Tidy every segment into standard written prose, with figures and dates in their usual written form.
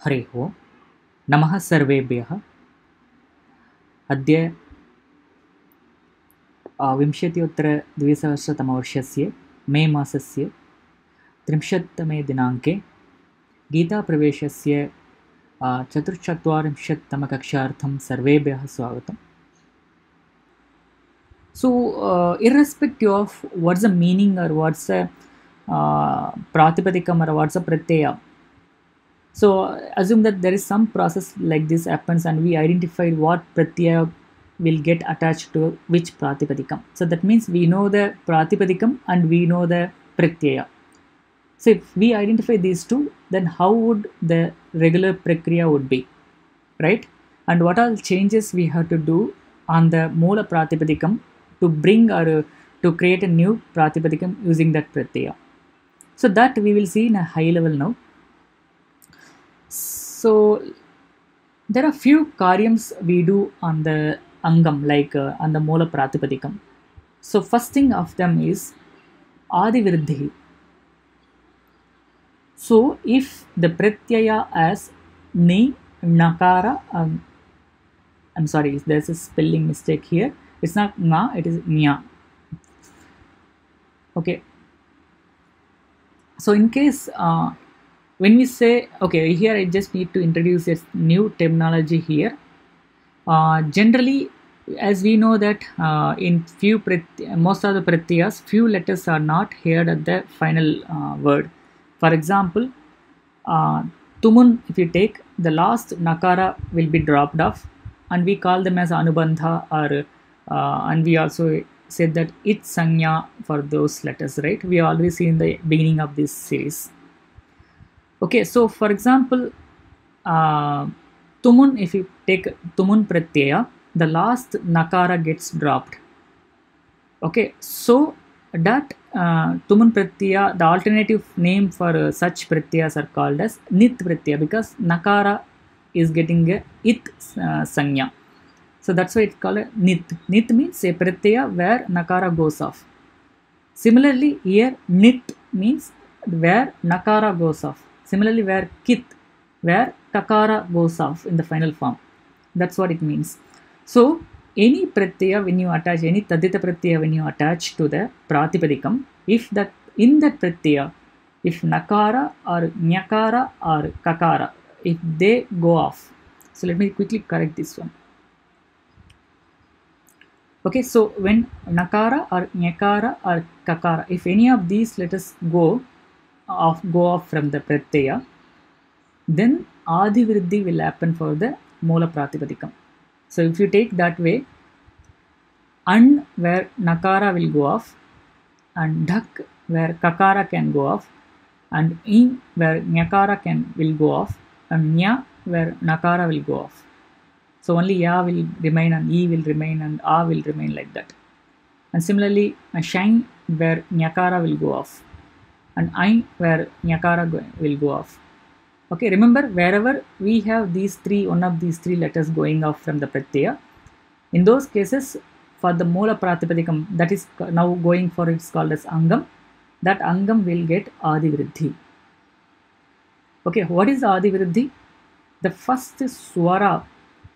हरिः ओं नमः सर्वेभ्यः। अद्य विंशत्युत्तरद्विसहस्रतमवर्षस्य मे मासस्य 30तमे दिनाङ्के गीताप्रवेशस्य चतुश्चत्वारिंशत्तमकक्षार्थं सर्वेभ्यः स्वागतम्. So, irrespective of what's the meaning or what's the pratipadikam or what's the pratyaya, so assume that there is some process like this happens and we identified what pratyaya will get attached to which pratipadikam. So that means we know the pratipadikam and we know the pratyaya. So if we identify these two, then how would the regular prakriya would be, right? And what all changes we have to do on the moola pratipadikam to bring or to create a new pratipadikam using that pratyaya. So that we will see in a high level now. So there are few karyams we do on the angam, like on the moola pratipadikam. So first thing of them is adiviruddhi. So if the pratyaya as ni, nakara, I'm sorry, there's a spelling mistake here. It's not na, it is nya. Okay. So in case when we say, okay, here I just need to introduce a new terminology here. Generally, as we know that in most of the pratyas, few letters are not heard at the final word. For example, tumun, if you take, the last nakara will be dropped off, and we call them as anubandha, or and we also said that it sanya for those letters, right? We always see in the beginning of this series. Okay, so for example, tumun, if you take tumun pratyaya, the last nakara gets dropped. Okay, so that tumun pratyaya, the alternative name for such pratyas are called as nit pratyaya, because nakara is getting a it sanya. So that's why it's called a nit. Nit means a pratyaya where nakara goes off. Similarly, here nit means where nakara goes off. Similarly, where kit, where takara goes off in the final form. That's what it means. So any pratyaya when you attach, any tadita pratyaya when you attach to the pratipadikam, if that in that pratyaya, if nakara or nyakara or kakara, if they go off, so let me quickly correct this one. Okay, so when nakara or nyakara or kakara, if any of these letters go off from the pratyaya, then adiviruddhi will happen for the moola pratipadikam. So if you take that way, an where nakara will go off, and dhak where kakara can go off, and in where nyakara will go off, and nya where nakara will go off. So only ya will remain and e will remain and a will remain, like that. And similarly, shine where nyakara will go off, and I where nyakara will go off. Okay, remember, wherever we have these three, one of these three letters going off from the pratyaya, in those cases, for the moola pratipadikam that is now going for, it's called as angam, that angam will get adiviruddhi. Okay, what is adiviruddhi? The first swara,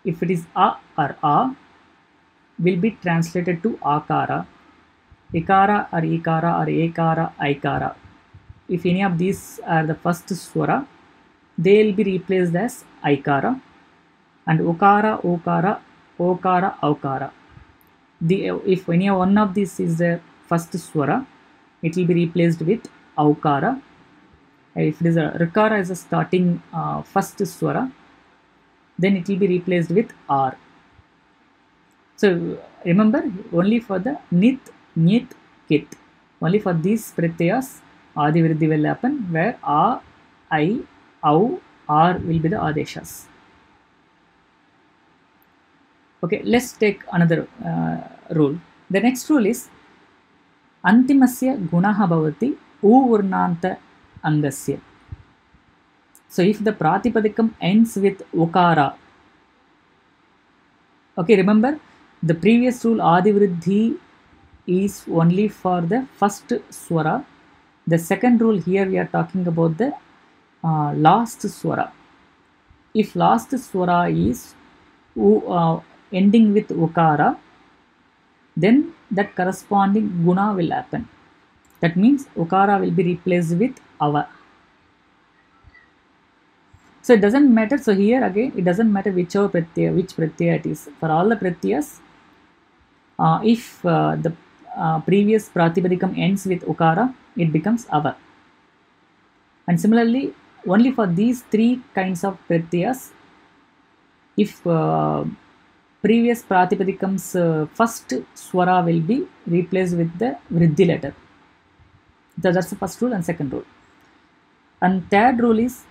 if it is a or a, will be translated to akara, ikara or ikara or ekara, aikara. If any of these are the first swara, they will be replaced as aikara, and okara, okara, okara, aukara. If any one of these is the first swara, it will be replaced with aukara. If it is a rikara is a starting first swara, then it will be replaced with r. So remember, only for the nit, nyit, kit, only for these pratyayas adiviruddhi will happen, where a, I, au, r will be the adeshas. Okay, let's take another rule. The next rule is antimasya gunaha bhavati uvurnanta angasya. So if the pratipadikam ends with okara, okay, remember the previous rule adiviruddhi is only for the first swara. The second rule here we are talking about the last swara. if last swara is ending with ukara, then that corresponding guna will happen. That means ukara will be replaced with ava. So it doesn't matter. So here again, it doesn't matter which pratyaya it is. For all the pratyas, if the previous pratipadikam ends with ukara, it becomes ava. And similarly, only for these three kinds of pratyas, if previous pratipadikams first swara will be replaced with the vriddhi letter. That's the first rule and second rule. And third rule is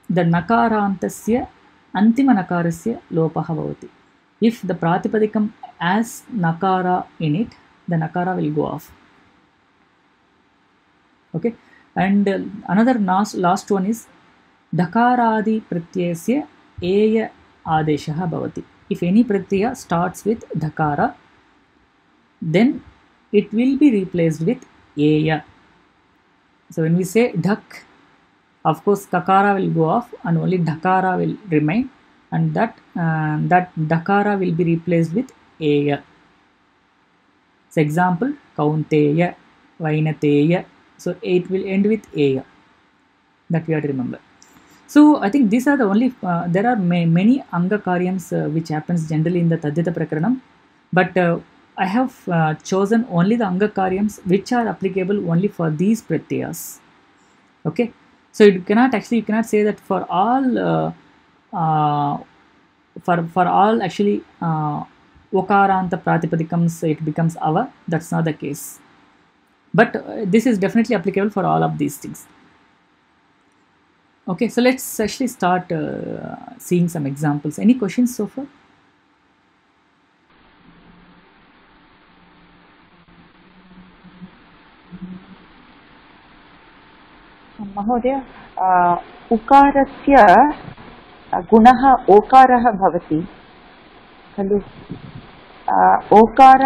the nakarantasya antima nakarasya lopaha bhavati. If the pratipadikam has nakara in it, the nakara will go off. Okay. And another last one is dakaradi pratyasya eya adeshaha bhavati. If any pratyaya starts with dakara, then it will be replaced with eya. So when we say dak, of course kakara will go off and only dakara will remain, and that dakara will be replaced with eya. So example, kaunteya, vainateya. So it will end with eya. That we have to remember. So I think these are the only, there are many anga karyams which happens generally in the Tadyata Prakaranam, but I have chosen only the anga karyams which are applicable only for these pratyayas. Okay, so you cannot say that for all for all actually okaranta pratipadikams it becomes ava. That's not the case, but this is definitely applicable for all of these things. Okay, so let's actually start seeing some examples. Any questions so far? महोदय, उकारस्य गुणः ओकारः भवति खलु? ओकार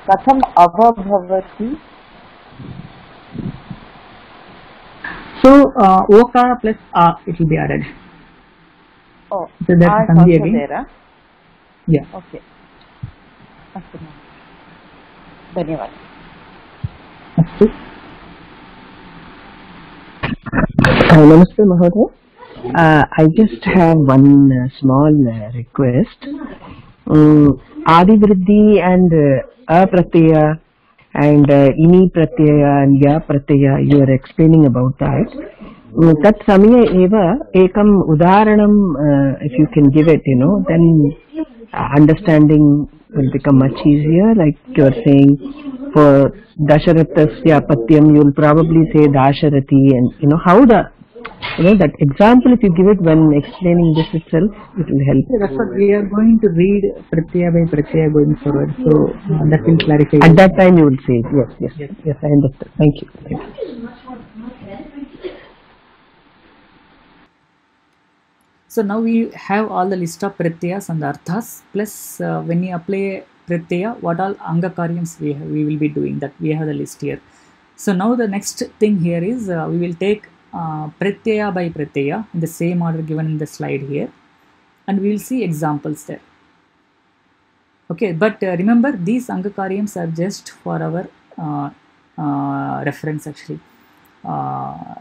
कथम् अभवति? So okara plus a, it will be added. Oh, so that's also again. there. Yeah. Okay. अस्तु, धन्यवादः. अस्तु. Namaste Mahoday. I just have one small request. Adi Vriddhi and Apratyaya and Ini Pratyaya and Ya Pratyaya, you are explaining about that. Tat samaya eva ekam udaharanam, if you can give it, then understanding will become much easier. Like you are saying, for Dasharathasya Patyam, you will probably say Dasharathi, and how that example, if you give it when explaining this itself, it will help. That's what we are going to read pratyaya by pratyaya going forward, so that will clarify. At that time you will say it. Yes, I understand. Thank you. So now we have all the list of pratyayas and arthas, plus when you apply pratyaya, what all anga karyams we will be doing, that we have the list here. So now the next thing here is we will take pratyaya by pratyaya in the same order given in the slide here, and we will see examples there. Okay, but remember, these anga karyams are just for our reference actually,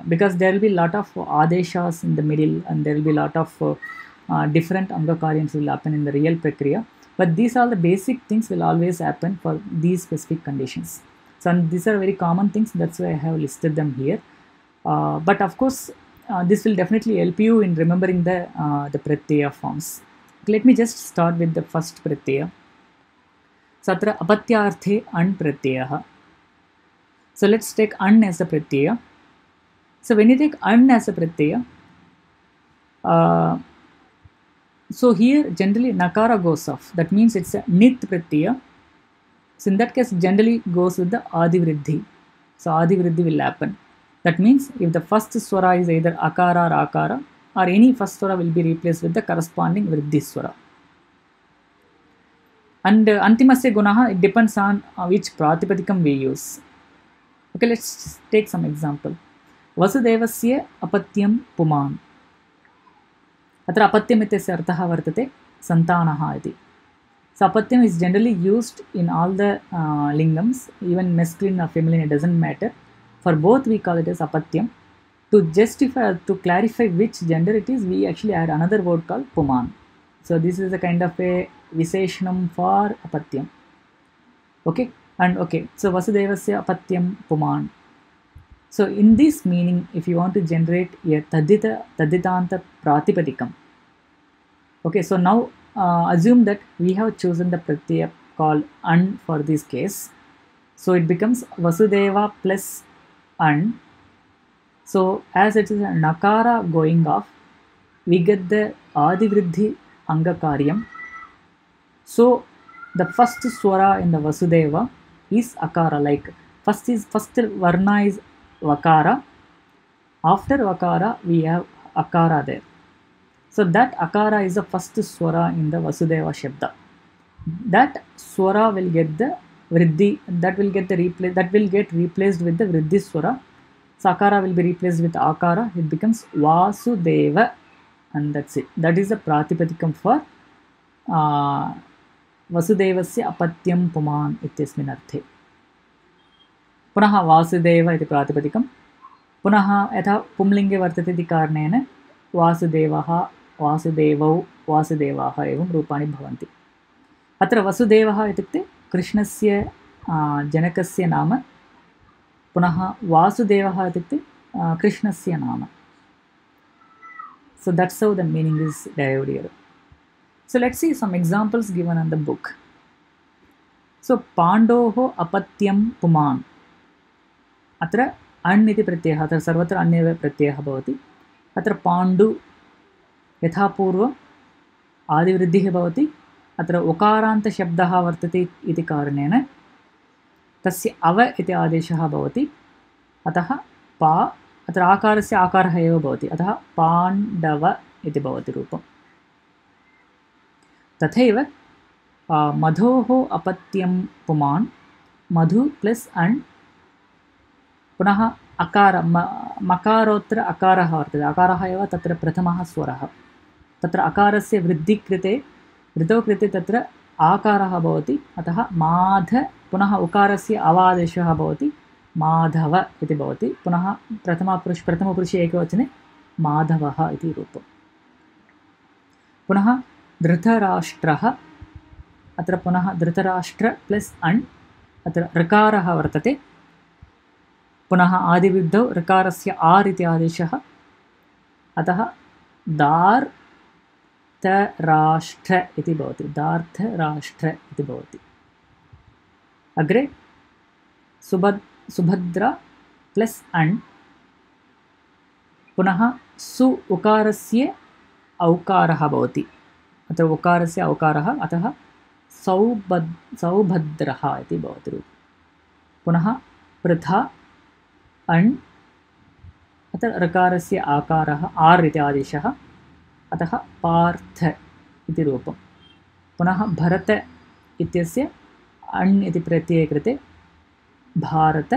because there will be a lot of adeshas in the middle, and there will be a lot of different anga karyams will happen in the real prakriya, but these are the basic things will always happen for these specific conditions. So these are very common things, that's why I have listed them here. But of course, this will definitely help you in remembering the pratyaya forms. Let me just start with the first pratyaya. Satra apatyarthe an pratyaya. So let's take an as a pratyaya. So when you take an as a pratyaya, so here generally nakara goes off. That means it's a nit pratyaya. So in that case, generally goes with the adi vriddhi. So adi vriddhi will happen. That means if the first swara is either akara or akara, or any first swara will be replaced with the corresponding vriddhi swara. And antimasya gunaha, it depends on which pratipadikam we use. Okay, let's take some example. Vasudevasya apatyam puman. अत्र अपत्यम् इत्यस्य अर्थः वर्तते सन्तानः इति. So apathyam is generally used in all the lingams, even masculine or feminine, it doesn't matter. For both we call it as apathyam. To justify, to clarify which gender it is, we actually add another word called puman. So this is a kind of a viseshanam for apathyam. Okay, and okay, so vasudevasya apatyam puman. So in this meaning, if you want to generate a taditanta pratipadikam, okay, so now assume that we have chosen the pratyaya called an for this case. So it becomes vasudeva plus an. So as it is a nakara going off, we get the adivriddhi angakaryam. So the first swara in the vasudeva is akara, like first varna is vakara. After vakara we have akara there. So that akara is the first swara in the vasudeva shabda. That swara will get the vriddhi, that will get replaced with the vriddhi swara. So akara will be replaced with akara, it becomes vasudeva, and that's it. That is the pratipadikam for vasudevasya apatyam puman ityasmin arthe. पुनः वासुदेव इति प्रातिपदिकं, पुनः यथा पुंलिङ्गे वर्तते इति कारणेन वासुदेवः, वासुदेवौ, वासुदेवाः एवं रूपाणि भवन्ति. अत्र वसुदेवः इत्युक्ते कृष्णस्य जनकस्य नाम, पुनः वासुदेवः इत्युक्ते कृष्णस्य नाम. So that's how the meaning is derived here. So let's see some examples given in the book. So पाण्डोः अपत्यं पुमान्, अत्र अण् इति प्रत्ययः, अत्र सर्वत्र अण् एव प्रत्ययः भवति. अत्र पाण्डु यथा पूर्वम् आदिवृद्धिः भवति, अत्र उकारान्तशब्दः वर्तते इति कारणेन तस्य अव इति आदेशः भवति. अतः पा, अत्र आकारस्य आकारः एव भवति, अतः पाण्डव इति भवति रूपम्. तथैव मधोः अपत्यं पुमान्, मधु प्लस् अण्, पुनः अकार, मकारोत्र अकारः वर्तते, अकारः एव तत्र प्रथमः स्वरः. तत्र अकारस्य वृद्धौ कृते तत्र आकारः भवति, अतः माध, पुनः उकारस्य अवादेशः भवति माधव इति भवति. पुनः प्रथमपुरुषे एकवचने माधवः इति रूपम्. पुनः धृतराष्ट्रः, अत्र पुनः धृतराष्ट्र प्लस् अण्, अत्र ऋकारः वर्तते, पुनः आदिवृद्धौ ऋकारस्य आर् इति आदेशः, अतः दार्तराष्ट्र इति भवति, दार्थराष्ट्र इति भवति. अग्रे सुभद्रा प्लस् अण्, पुनः सु उकारस्य औकारः भवति, अत्र उकारस्य औकारः, अतः सौभद्रः इति भवति रूपम्. पुनः पृथा अण्, अत्र ऋकारस्य आकारः आर् इति आदेशः, अतः पार्थ इति रूपम्. पुनः भरत इत्यस्य अण् इति प्रत्यये कृते भारत.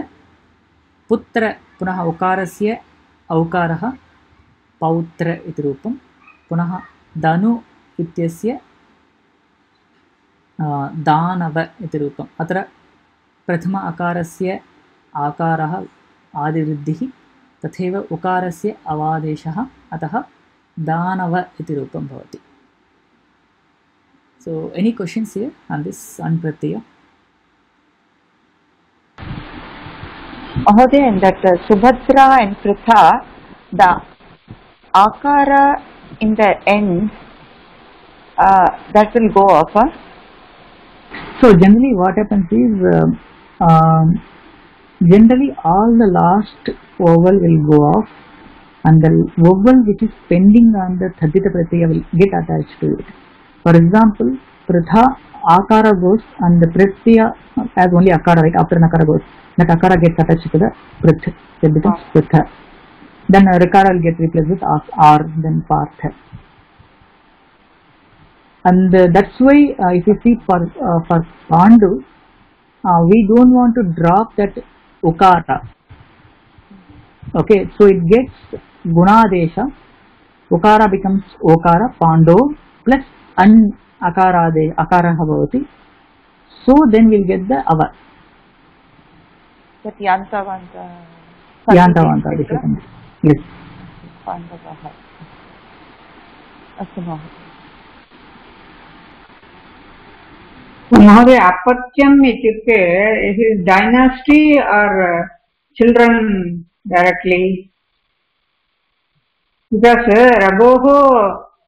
पुत्र, पुनः उकारस्य औकारः पौत्र इति रूपम्. पुनः धनु इत्यस्य दानव इति रूपम्. अत्र प्रथम अकारस्य आकारः आदिवृद्धिः, तथैव उकारस्य अवादेशः, अतः दानव इति रूपं भवति. So any questions here on this an pratyaya? Mahodaya, in that Subhadra and Pritha, the akara in the end, that will go off. So generally what happens is, generally all the last vowel will go off, and the vowel which is pending on the Tadita pratyaya will get attached to it. For example, Pritha, akara goes and the pratyaya has only akara, right? After nakara goes, that akara gets attached to the prith, it becomes Pritha. Then rikara will get replaced with r, then partha. And that's why if you see for Pandu, we don't want to drop that ukara. Okay, so it gets gunadesha, ukara becomes okara, pando plus an akarade akaraha bhavati. So then we'll get the ava. That yantavanta. Yantavanta. Yes. Pandavaha. Astu Mahoday. Mahoday, apatyam ityukte, is it dynasty or children directly? Because Raghoho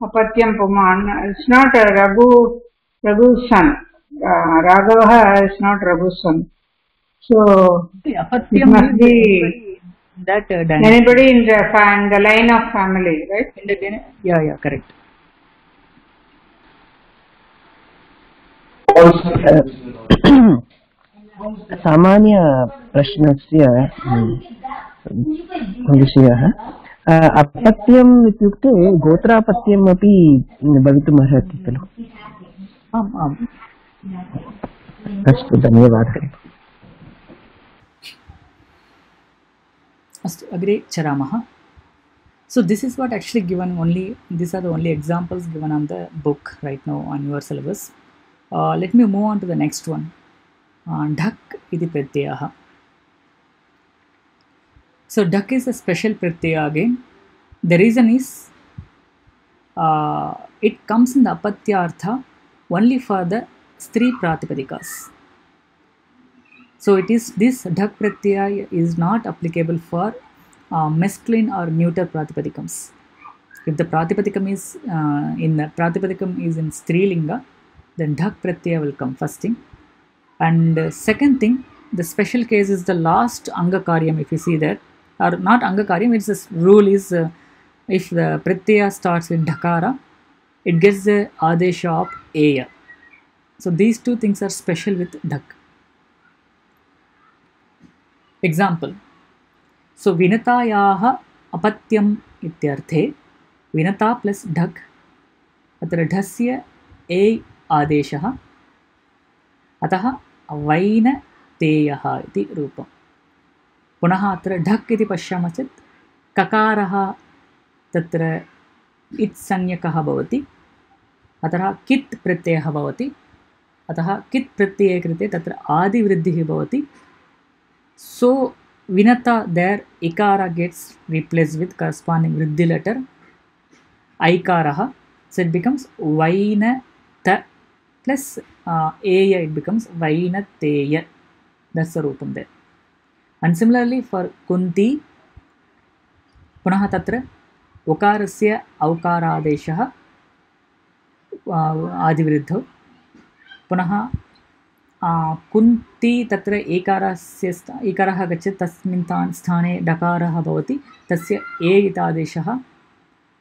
apatyam puman, it's not Raghu's son. Raghava is not Raghu's son. So it must be that anybody in the line of family, right? Yeah, correct. सामान्य प्रश्नस्य विषयः अपत्यम् इत्युक्ते गोत्रापत्यम् अपि भवितुम् अर्हति खलु? आम् अस्तु, धन्यवादः. अस्तु, अग्रे चरामः. So this is what actually given only, these are the only examples given on the book right now on your syllabus. Let me move on to the next one. Dhak iti pratyaya. So dhak is a special pratyaya again. The reason is it comes in the apatyartha only for the stri pratipadikas. So it is this dhak pratyaya is not applicable for masculine or neuter pratipadikams. If the pratipadikam is in strilinga, then dhak pratyaya will come first thing. And second thing, the special case is the last angakaryam. If you see there, or not angakaryam, it's this rule is if the pratyaya starts with dhakara, it gets the adesha of eya. So these two things are special with dhak. Example. So vinatayaha apatyam ityarthe vinata plus dhak atra dhasya a adeshah atah vaina teyaha iti rupam. Punaha atra dhak iti pashyamah chet kakaraha tatra it sanyakaha bhavati atah kit pratyayah bhavati atah kit pratyaya krite tatra adi vriddhihi bhavati. So vinata, there ikara gets replaced with corresponding vriddhi letter aikaraha, so it becomes vainata plus eya, it becomes vainateya. That's the rupam there. And similarly for kunti, punaha tatra ukarasya aukaradeshah adivriddho, punaha kunti tatra ekarah gacchati tasmin sthane dakarah bhavati tasya e itadeshah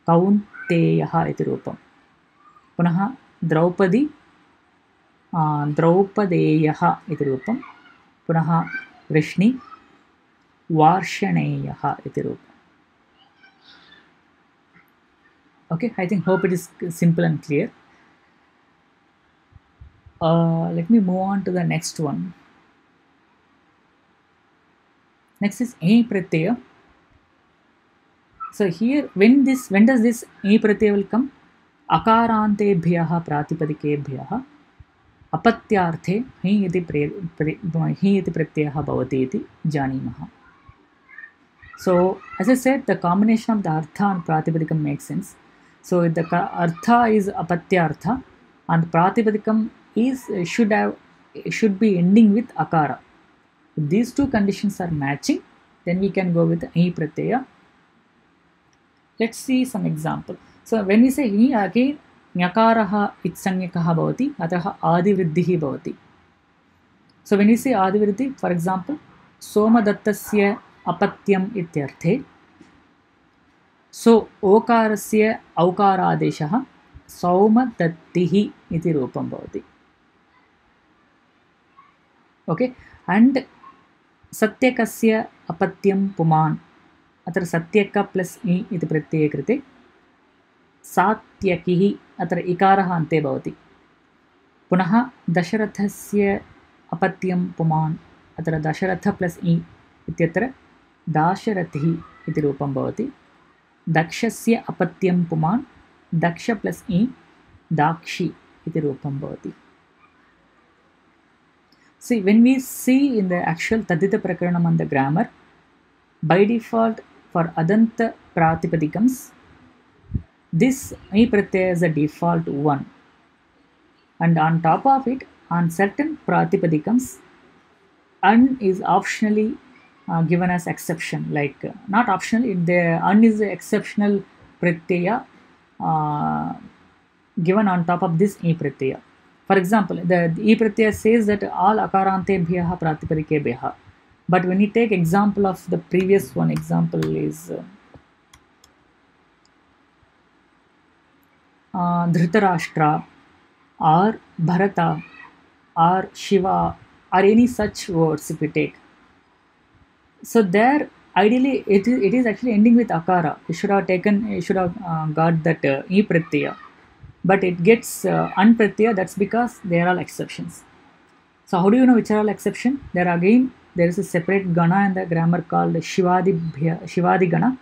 kaunteyah iti rupam. Punaha draupadi draupadeyah iti rupam. Punaha vrishni varshaneyah iti rupam. Okay, I think hope it is simple and clear. Let me move on to the next one. Next is e pratyaya. So here, when does this e pratyaya will come? Akarantebhyah pratipadikebhyah apatyarthe hi iti pratyayah bhavati iti janimah. So as I said, the combination of the artha and pratipadikam makes sense. So if the artha is apatyartha and pratipadikam should be ending with akara. If these two conditions are matching, then we can go with e pratyaya. Let's see some example. So when we say hi, again nyakaraha itsanyakaha bhavati atah adivriddhihi bhavati. So when we say adivriddhi, for example, somadattasya apatyam ityarthe, so okarasya aukaradeshah saumadattihi iti rupam bhavati. Okay, and satyakasya apatyam puman atra satyaka plus i iti pratyaya krite satyakihi atra ikarah ante bhavati. Punaha dasharathasya apatyam puman atra dasharatha plus i ityatra dasharathihi iti rupam bhavati. dakshasya apatyam puman, daksha plus e, dakshi iti rupam bhavati. See, when we see in the actual Tadita Prakaranam and the grammar, by default for Adanta Pratipadikams, this E Pratyaya is a default 1. And on top of it, on certain Pratipadikams, An is optionally given as exception, like not optional, the An is the exceptional Pratyaya given on top of this E Pratyaya. For example, the E Pratyaya says that all akarantebhyaha pratipadikebhyaha. But when you take example of the previous one, example is Dhritarashtra or Bharata or Shiva or any such words if you take. So there, ideally, it is actually ending with akara. You should have got that E Pratyaya. But it gets unpratyaya, that's because they are all exceptions. So how do you know which are all exception? There is a separate gana in the grammar called Shivadi Gana.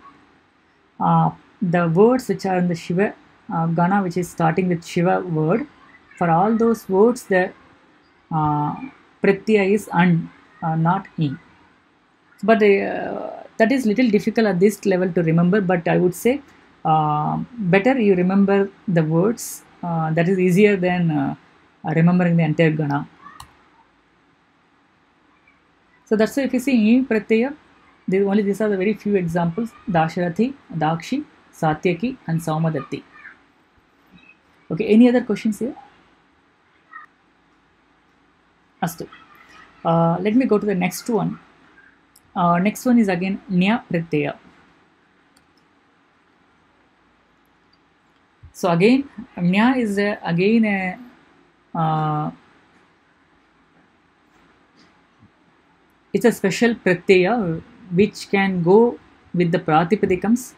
The words which are in the Shiva Gana, which is starting with Shiva word, for all those words the pratyaya is an, not e. But that is little difficult at this level to remember, but I would say better you remember the words, that is easier than remembering the entire Gana. So that's why if you see E Pratyaya, these are the very few examples: Dasharathi, Dakshi, Satyaki and Saumadatti. Okay, any other questions here? Astu. Let me go to the next one. Next one is again Nya Pratyaya. So again, Nya is again it's a special pratyaya which can go with the pratipadikams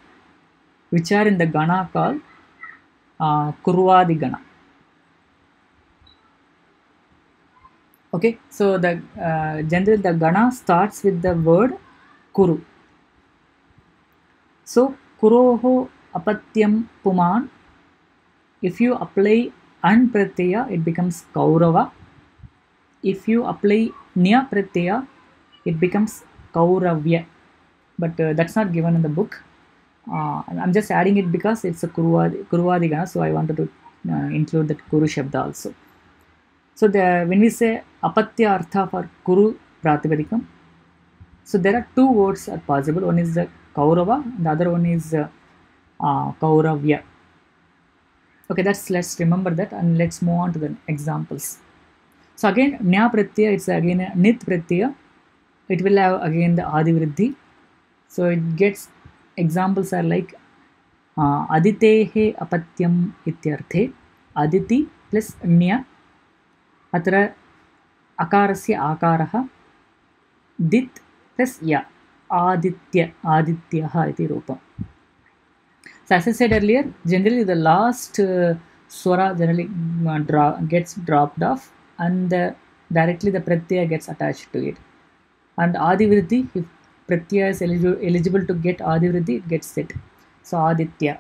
which are in the gana called Kurvadi Gana. Okay, so the generally the Gana starts with the word Kuru. So Kuroho Apatyam Puman, if you apply An Pratyaya, it becomes Kaurava. If you apply Nya Pratyaya, it becomes Kauravya. But that's not given in the book. I'm just adding it because it's a Kurvadi Gana, so I wanted to include that Kuru Shabda also. So when we say Apatya Artha for Kuru Pratipadikam, so there are two words are possible. One is the Kaurava, the other one is Kauravya. Okay, let's remember that and let's move on to the examples. So again, Nya Pratyaya, it's again a Nit Pratyaya. It will have again the Adi Vriddhi. So it gets examples are like Aditehe Apatyam Ityarthe, Aditi plus Nya, Atra Akarasya Akaraha, Dit plus Ya, Adityaha iti rupam. So as I said earlier, generally the last swara generally gets dropped off and directly the pratyaya gets attached to it. And Adi Vriddhi, if pratyaya is eligible to get Adi Vriddhi, it gets it. So Aditya.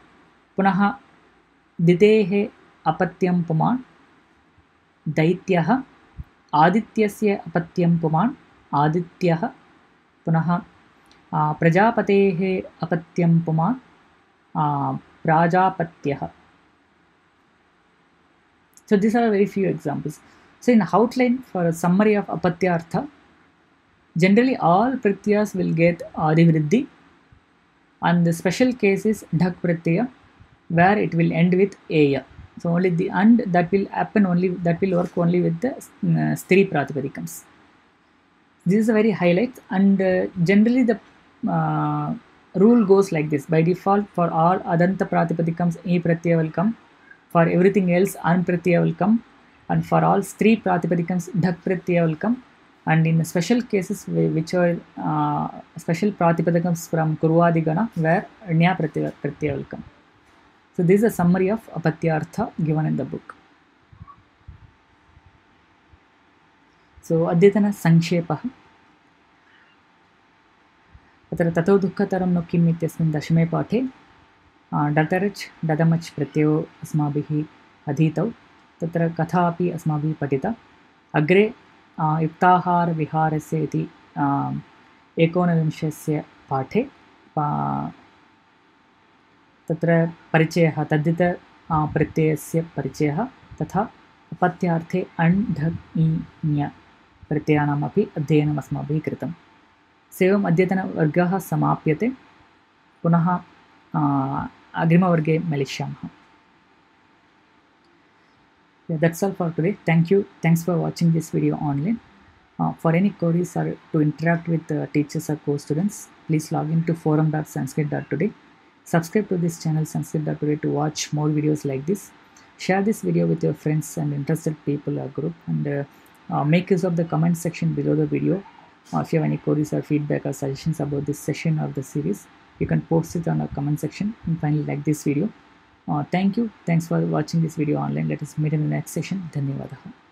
Punaha Ditehe Apatyam Puman, Daityaha, Adityasya Apatyam Puman, Adityaha, Punaha Prajapatehe Apatyam Puman, Prajapatyaha. So these are very few examples. So in outline for a summary of Apatya Artha, generally all pratyas will get Adi Vriddhi, and the special case is Dhak Pratyaya, where it will end with Eya. So only the and that will happen only, that will work only with the Stri Pratipadikams. This is a very highlight, and generally the rule goes like this. By default, for all Adanta Pratipadikams, E Pratyaya will come. For everything else, An Pratyaya will come. And for all Stri Pratipadikams, Dhak Pratyaya will come. And in special cases, which are special Pratipadikams from Kurvadi Gana, where Nya Pratyaya will come. So this is a summary of Apatya Artha given in the book. So Adyatana Sankshepaha. अत्र ततो दुःखतरं नु किम् इत्यस्मिन् दशमे पाठे डतरच् डदमच् प्रत्ययो अस्माभिः अधीतौ तत्र कथा अपि अस्माभिः पठिता अग्रे युक्ताहारविहारस्य इति 19 पाठे तत्र परिचयः तद्धित प्रत्ययस्य परिचयः तथा अपत्यार्थे अण् ढ इ ञ प्रत्ययानाम् अपि अध्ययनम् अस्माभिः कृतम् एवम् अद्यतनवर्गः समाप्यते पुनः अग्रिमवर्गे मिलिष्यामः That's all for today. Thanks for watching this video online. For any queries or to interact with teachers or course students, please log into forum.sanskrit.today. Subscribe to this channel sanskrit.today to watch more videos like this. Share this video with your friends and interested people or group, and make use of the comment section below the video. If you have any queries or feedback or suggestions about this session or the series, you can post it on the comment section. And finally, like this video. Thanks for watching this video online. Let us meet in the next session. Dhanyavadaha.